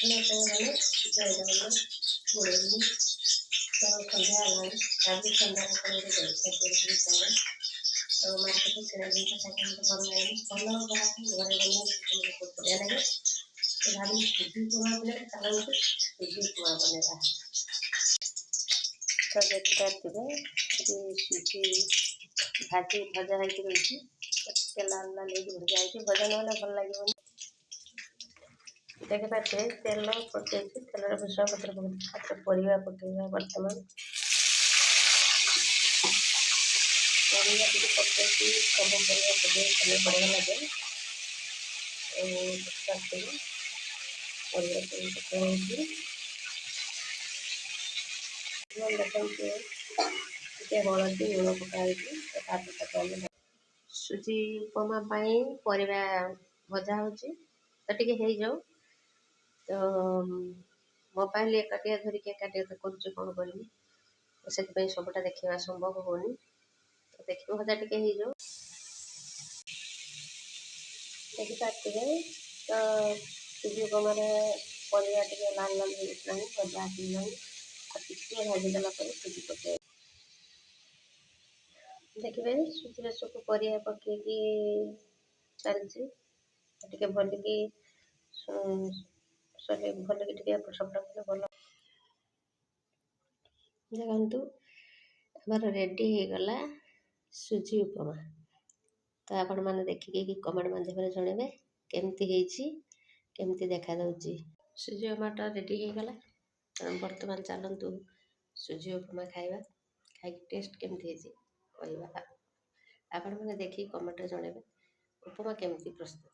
ମାନେ ଜୟ Jagannath good evening. ତ ସନ୍ଧ୍ୟା ହେଲାଣି ଆଜି ସନ୍ଧ୍ୟା ଆପଣଙ୍କୁ ଜଳଖିଆ କରିକି ଖାଇବା। ତ ମାର୍କେଟରୁ କିଣା ଜିନିଷ ଖାଇକି ମୋତେ ଭଲ ଲାଗେନି, ଭଲ ଯାହାକୁ ଘରେ ବନେଇ ବଢ଼ିଆ ଲାଗେ। ତ ଭାବିଲି ସୁଜି ଉପମା ବନେଇବା, ଚାଲନ୍ତୁ ସୁଜି ଉପମା ବନେଇବା। ତ ଦେଖିପାରୁଥିବେ ସେଠି ସୁଜି ଭଜା ହେଇକି ରହିଛି, ଟିକେ ଲାଲ ଲାଲ ହେଇକି ଭଜା ହେଇଛି, ଭଜା ନହେଲେ ଭଲ ଲାଗିବନି। ଦେଖିପାରୁଥିବେ ତେଲ ପକେଇଛି, ତେଲରେ ଭୃଷଙ୍ଗ ପତ୍ର ପକେଇଛି, ତାପରେ ପରିବା ପକେଇବା। ବର୍ତ୍ତମାନ ପରିବା ଟିକେ ପକେଇକି ସବୁ ପରିବା ପକେଇ କଲେ ବଢ଼ିଆ ଲାଗେ। ଦେଖିପାରୁଥିବେ ପରିବା ସବୁ ପକା ହେଇଛି। ଦେଖନ୍ତୁ ଟିକେ ହଳଦୀ ଲୁଣ ପକା ହେଇଛି। ତାପରେ ଆମେ ସୁଜି ଉପମା ପାଇଁ ପରିବା ଭଜା ହେଉଛି, ତ ଟିକେ ହେଇଯାଉ। ତ ମୋବାଇଲ ଏକାଟିଆ ଧରିକି ଏକାଟିଆ ତ କରୁଛି, କ'ଣ କରିବି, ତ ସେଥିପାଇଁ ସବୁଟା ଦେଖିବା ସମ୍ଭବ ହେଉନି। ତ ଦେଖିବ ଭଜା ଟିକେ ହେଇଯାଉ। ଦେଖିପାରୁଥିବେ ତ ସୁଜି ଉପମାରେ ପରିବା ଟିକେ ଲାଲ ଲାଲ ହେଇଗଲାଣି, ଭଜା ଆସିଲାଣି। ଆଉ ଟିକେ ଭାଜିଦେଲା ପରେ ସୁଜି ପକାଇବା। ଦେଖିବେ ସୁଜିରେ ସବୁ ପରିବା ପକେଇକି ଚାଲିଛି, ଟିକେ ଭଲିକି ଭଲିକି ଟିକେ ଏପଟ ସେପଟ କଲେ ଭଲ। ଦେଖନ୍ତୁ ଆମର ରେଡ଼ି ହେଇଗଲା ସୁଜି ଉପମା। ତ ଆପଣମାନେ ଦେଖିକି କମେଣ୍ଟ ମାଧ୍ୟମରେ ଜଣାଇବେ କେମିତି ହେଇଛି, କେମିତି ଦେଖାଯାଉଛି। ସୁଜି ଉପମାଟା ରେଡ଼ି ହେଇଗଲା। ବର୍ତ୍ତମାନ ଚାଲନ୍ତୁ ସୁଜି ଉପମା ଖାଇବା, ଖାଇକି ଟେଷ୍ଟ କେମିତି ହେଇଛି କହିବା। ଆପଣମାନେ ଦେଖିକି କମେଣ୍ଟରେ ଜଣାଇବେ ଉପମା କେମିତି ପ୍ରସ୍ତୁତ।